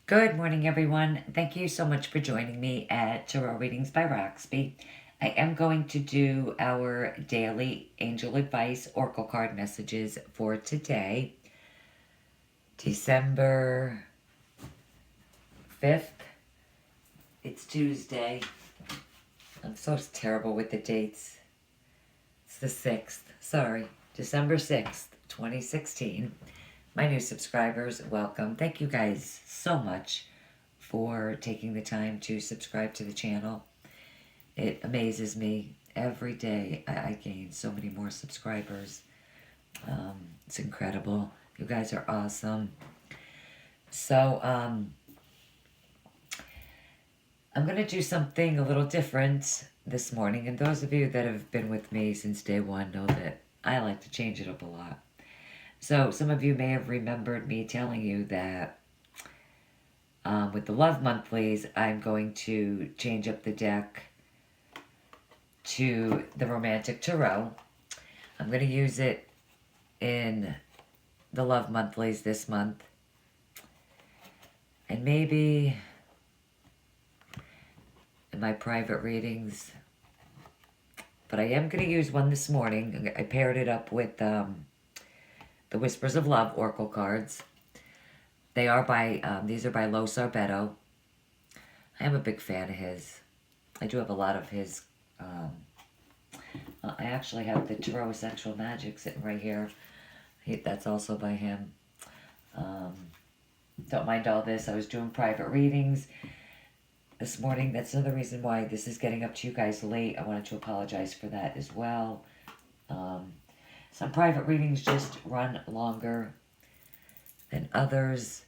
Good morning, everyone. Thank you so much for joining me at Tarot Readings by Roxby. I am going to do our daily angel advice oracle card messages for today, December 5th. It's Tuesday. I'm so terrible with the dates. It's the 6th. Sorry, December 6th, 2016. My new subscribers, welcome. Thank you guys so much for taking the time to subscribe to the channel. It amazes me. Every day I gain so many more subscribers. It's incredible. You guys are awesome. So, I'm going to do something a little different this morning. And those of you that have been with me since day one know that I like to change it up a lot. So some of you may have remembered me telling you that with the Love Monthlies, I'm going to change up the deck to the Romantic Tarot. I'm going to use it in the Love Monthlies this month. And maybe in my private readings. But I am going to use one this morning. I paired it up with the Whispers of Love Oracle cards. They are by, these are by Los Arbeto. I am a big fan of his. I do have a lot of his. I actually have the Tarot Sexual Magic sitting right here. That's also by him. Don't mind all this. I was doing private readings this morning. That's another reason why this is getting up to you guys late. I wanted to apologize for that as well. Some private readings just run longer than others,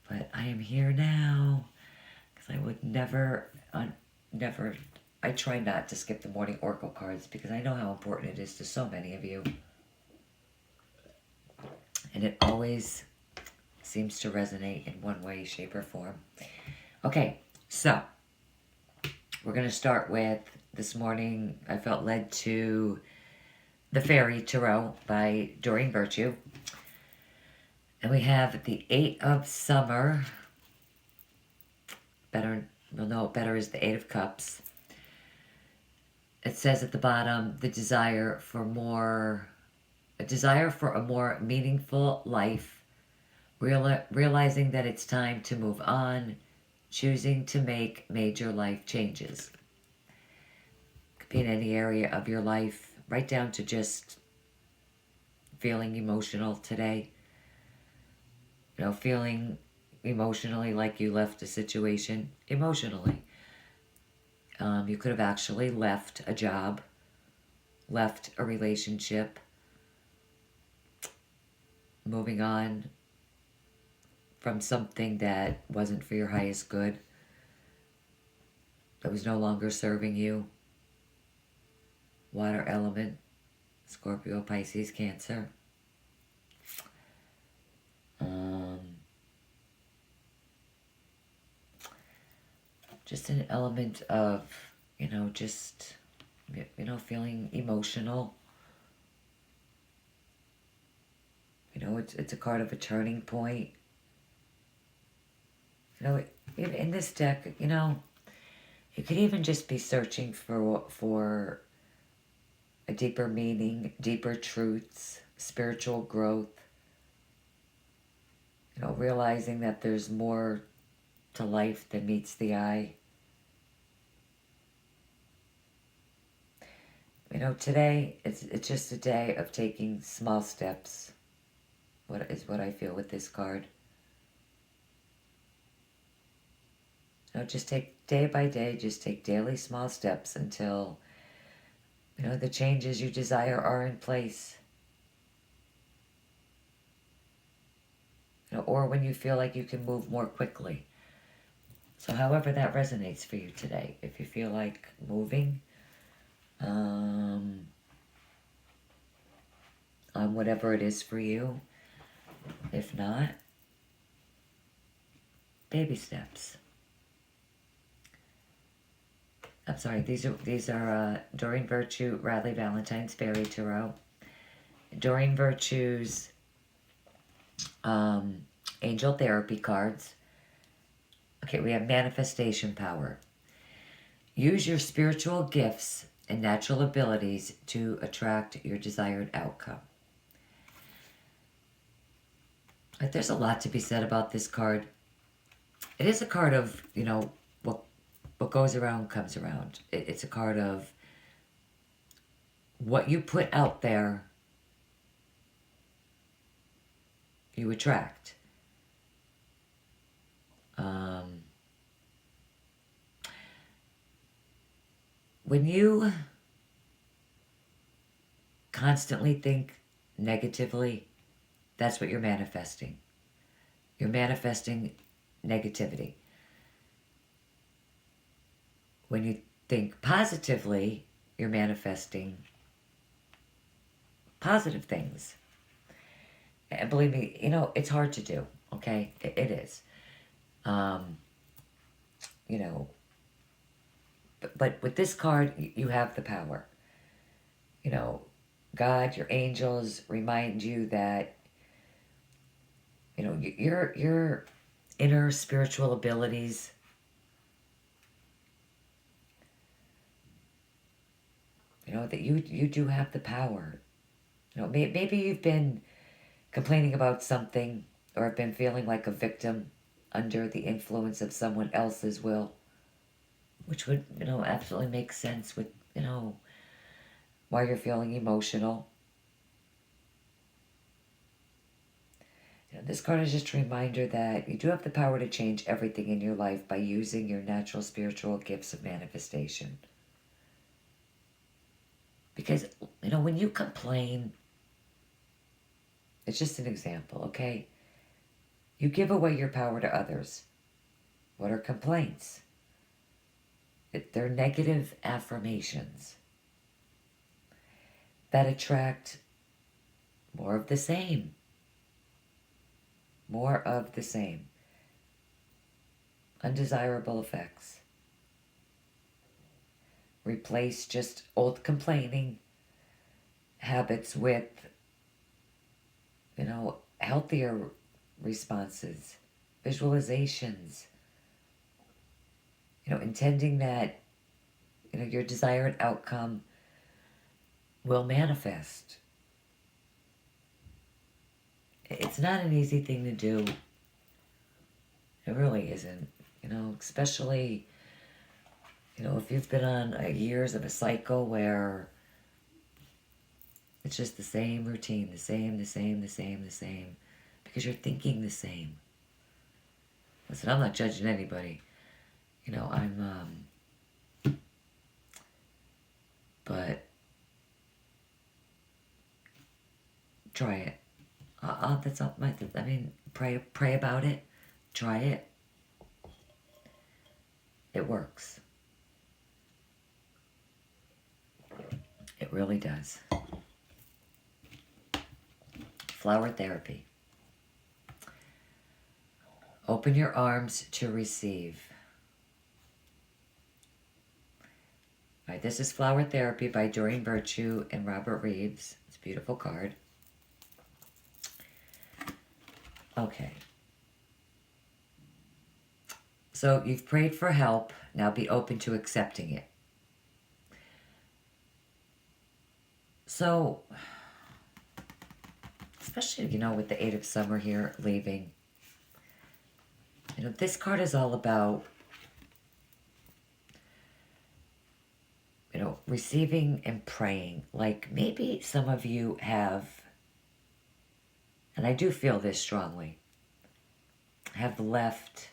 but I am here now because I would never, I try not to skip the morning oracle cards because I know how important it is to so many of you. And it always seems to resonate in one way, shape, or form. Okay, so we're going to start with this morning. I felt led to the Fairy Tarot by Doreen Virtue. And we have the Eight of Summer. We'll know it better is the Eight of Cups. It says at the bottom, a desire for a more meaningful life, realizing that it's time to move on, choosing to make major life changes. Could be in any area of your life, right down to just feeling emotional today. You know, feeling emotionally like you left a situation emotionally. You could have actually left a job, left a relationship, moving on from something that wasn't for your highest good, that was no longer serving you. Water element, Scorpio, Pisces, Cancer. Just an element of, just, feeling emotional. It's a card of a turning point. In this deck, you could even just be searching for a deeper meaning, deeper truths, spiritual growth. Realizing that there's more to life than meets the eye. Today, it's just a day of taking small steps. What I feel with this card. Just take day by day, just take daily small steps until, the changes you desire are in place. Or when you feel like you can move more quickly. So however that resonates for you today. If you feel like moving, on whatever it is for you. If not, baby steps. I'm sorry, these are Doreen Virtue, Radley Valentine's Fairy Tarot. Doreen Virtue's Angel Therapy cards. Okay, we have manifestation power. Use your spiritual gifts and natural abilities to attract your desired outcome. There's a lot to be said about this card. It is a card of, what goes around comes around. It's a card of what you put out there, you attract. When you constantly think negatively, that's what you're manifesting. You're manifesting negativity. When you think positively, you're manifesting positive things. And believe me, it's hard to do, okay? It is. But with this card, you have the power. God, your angels remind you that, your inner spiritual abilities, that you do have the power. Maybe you've been complaining about something or have been feeling like a victim under the influence of someone else's will, which would, absolutely make sense with, why you're feeling emotional. This card is just a reminder that you do have the power to change everything in your life by using your natural spiritual gifts of manifestation. Because, when you complain, it's just an example, okay? You give away your power to others. What are complaints? They're negative affirmations that attract more of the same. More of the same. Undesirable effects. Replace just old complaining habits with, healthier responses, visualizations, intending that, your desired outcome will manifest. It's not an easy thing to do. It really isn't, especially, if you've been on years of a cycle where it's just the same routine, the same, because you're thinking the same. Listen, I'm not judging anybody. But try it. That's all pray about it. Try it. It works. It really does. Flower therapy. Open your arms to receive. All right, this is Flower Therapy by Doreen Virtue and Robert Reeves. It's a beautiful card. Okay. So you've prayed for help. Now be open to accepting it. So, especially, with the Eight of Summer here leaving, this card is all about, receiving and praying. Like maybe some of you have, and I do feel this strongly, have left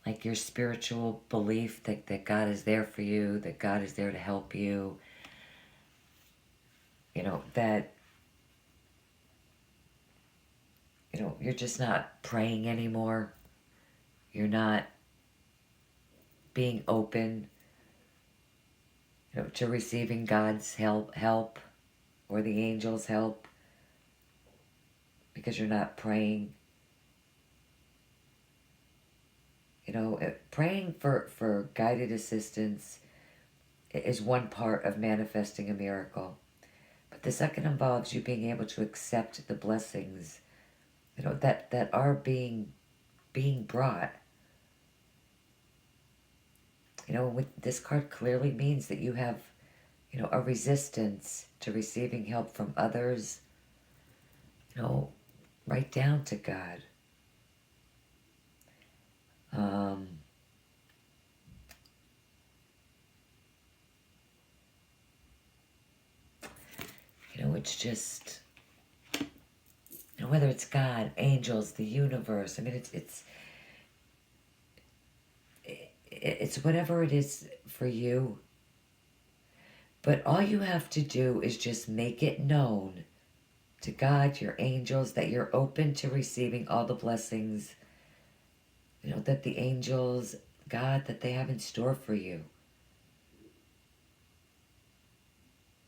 like your spiritual belief that God is there for you, that God is there to help you, that, you're just not praying anymore. You're not being open, to receiving God's help or the angels' help because you're not praying. Praying for guided assistance is one part of manifesting a miracle. But the second involves you being able to accept the blessings, that are being being brought. You know, with this card clearly means that you have, you know, a resistance to receiving help from others, you know, right down to God. You know, it's just, you know, whether it's God, angels, the universe. I mean, it's whatever it is for you. But all you have to do is just make it known to God, your angels, that you're open to receiving all the blessings, you know, that the angels, God, that they have in store for you.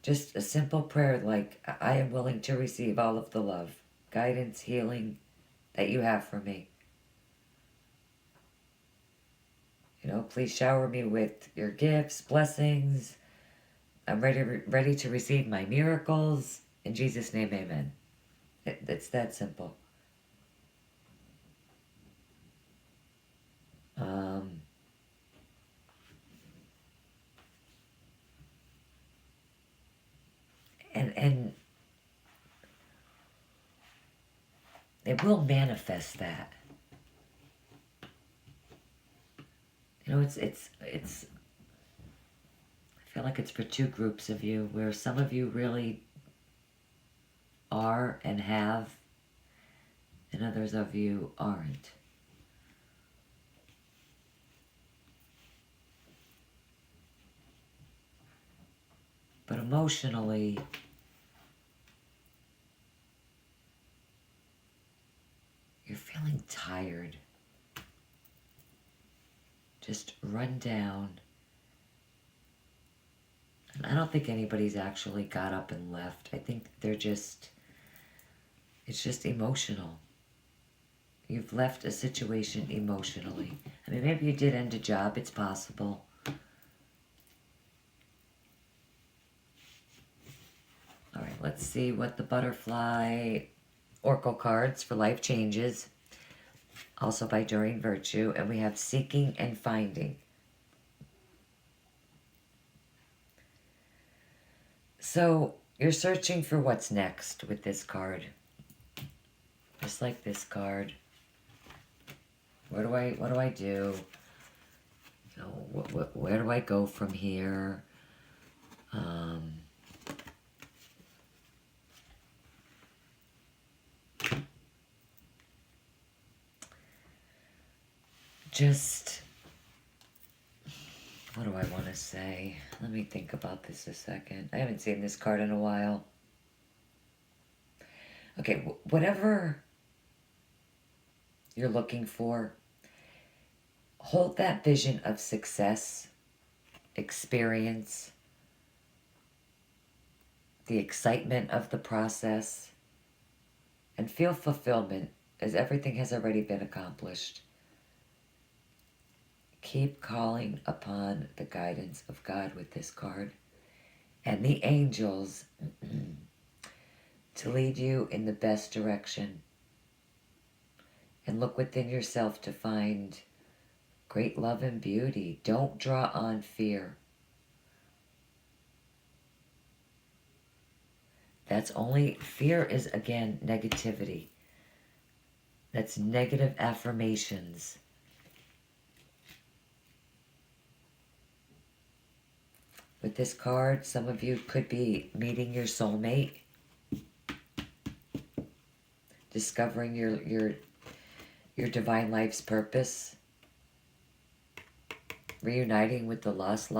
Just a simple prayer like, I am willing to receive all of the love, guidance, healing that you have for me. You know, please shower me with your gifts, blessings. I'm ready to receive my miracles. In Jesus' name, amen. It's that simple. And it will manifest that. You know, it's I feel like it's for two groups of you, where some of you really are and have, and others of you aren't. But emotionally, you're feeling tired, just run down. And I don't think anybody's actually got up and left. I think it's just emotional. You've left a situation emotionally. I mean, maybe you did end a job, it's possible. All right, let's see what the butterfly oracle cards for life changes. Also by Doreen Virtue. And we have seeking and finding. So you're searching for what's next with this card. Just like this card. What do I do? You know, where do I go from here? Just, what do I want to say? Let me think about this a second. I haven't seen this card in a while. Okay, whatever you're looking for, hold that vision of success, experience, the excitement of the process, and feel fulfillment as everything has already been accomplished. Keep calling upon the guidance of God with this card and the angels to lead you in the best direction. And look within yourself to find great love and beauty. Don't draw on fear. Fear is, again, negativity. That's negative affirmations. With this card, some of you could be meeting your soulmate, discovering your divine life's purpose, reuniting with a lost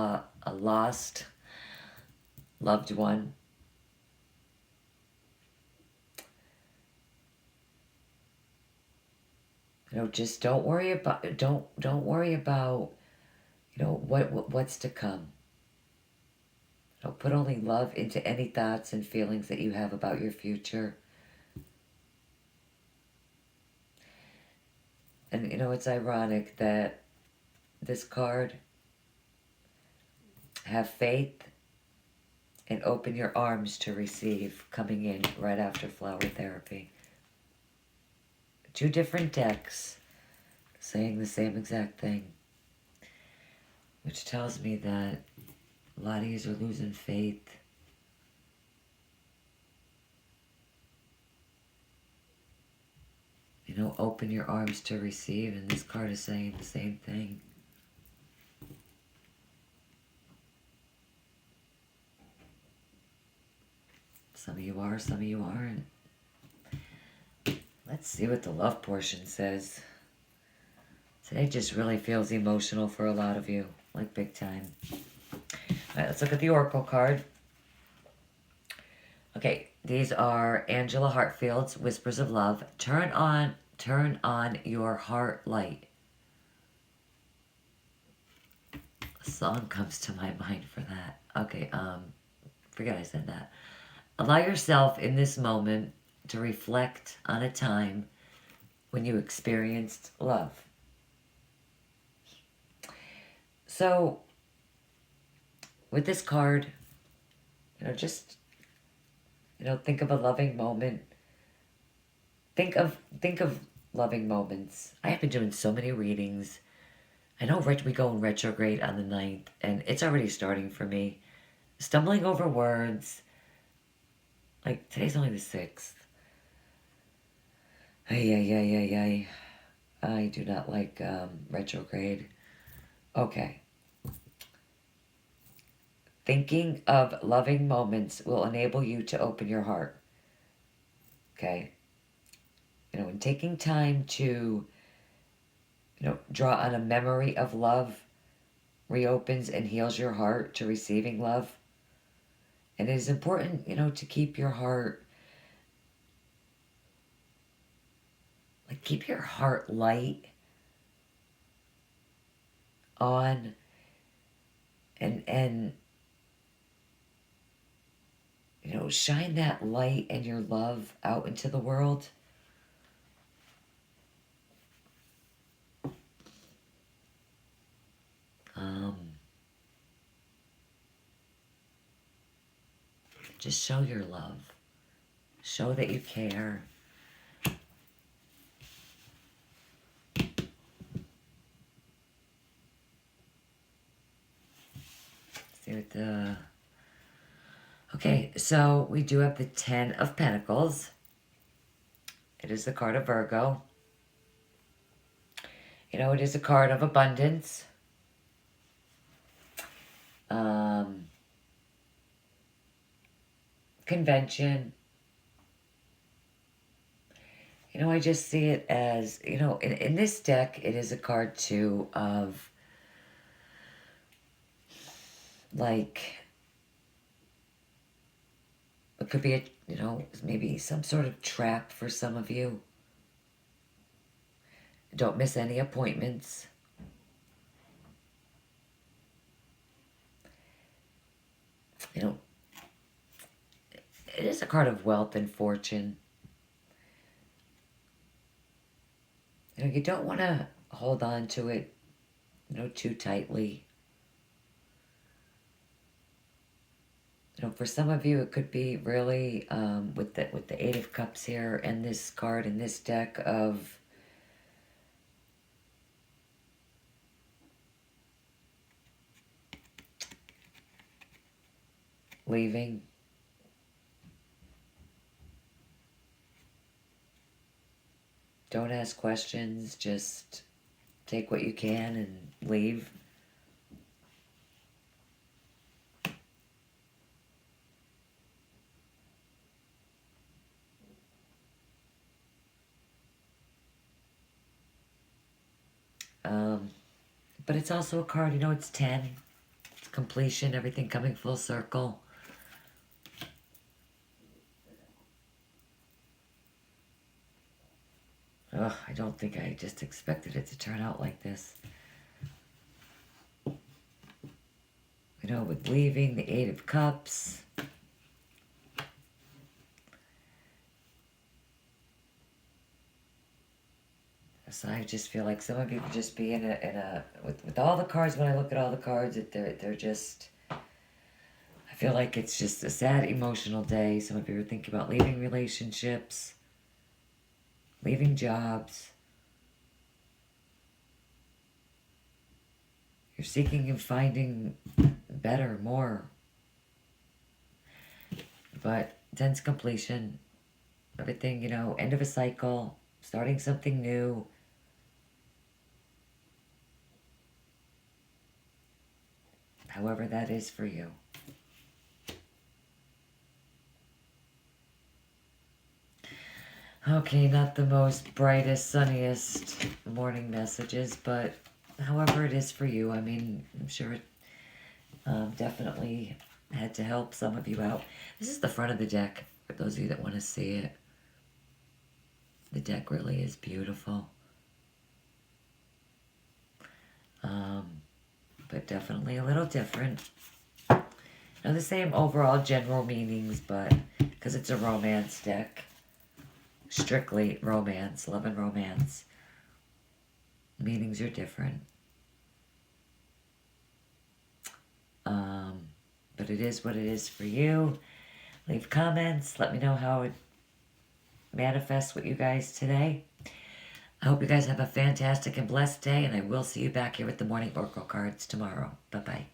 loved one. You know, just don't worry about you know what's to come. You know, put only love into any thoughts and feelings that you have about your future. And you know, it's ironic that this card, have faith and open your arms to receive, coming in right after flower therapy. Two different decks, saying the same exact thing. Which tells me that a lot of you are losing faith. You know, open your arms to receive, and this card is saying the same thing. Some of you are, some of you aren't. Let's see what the love portion says. Today just really feels emotional for a lot of you, like big time. All right, let's look at the Oracle card. Okay, these are Angela Hartfield's Whispers of Love. Turn on your heart light. A song comes to my mind for that. Okay, forget I said that. Allow yourself in this moment to reflect on a time when you experienced love. So, with this card, just, think of a loving moment. Think of loving moments. I have been doing so many readings. I know we go in retrograde on the 9th, and it's already starting for me. Stumbling over words. Like, today's only the 6th. I do not like retrograde. Okay. Thinking of loving moments will enable you to open your heart. Okay? And taking time to, draw on a memory of love reopens and heals your heart to receiving love. And it is important, to keep your heart, keep your heart light on and shine that light and your love out into the world. Just show your love. Show that you care. See what the... Okay, so we do have the 10 of Pentacles. It is the card of Virgo. It is a card of abundance. Convention. I just see it as, in this deck, it is a card too of, it could be maybe some sort of trap for some of you. Don't miss any appointments. It is a card of wealth and fortune. You don't want to hold on to it, too tightly. For some of you, it could be really, with the 8 of Cups here and this card in this deck of leaving. Don't ask questions, just take what you can and leave. But it's also a card, it's 10. It's completion, everything coming full circle. Ugh, I don't think I just expected it to turn out like this. With leaving, the 8 of Cups. So I just feel like some of you could just be with all the cards, when I look at all the cards, they're just, I feel like it's just a sad, emotional day. Some of you are thinking about leaving relationships, leaving jobs. seeking and finding better, more. But 10's completion. Everything, you know, end of a cycle, starting something new. However that is for you. Okay, not the most brightest, sunniest morning messages, but however it is for you. I mean, I'm sure it definitely had to help some of you out. This is the front of the deck, for those of you that want to see it. The deck really is beautiful. But definitely a little different. Now the same overall general meanings, but because it's a romance deck, strictly romance, love and romance, meanings are different. But it is what it is for you. Leave comments. Let me know how it manifests with you guys today. I hope you guys have a fantastic and blessed day, and I will see you back here with the morning oracle cards tomorrow. Bye-bye.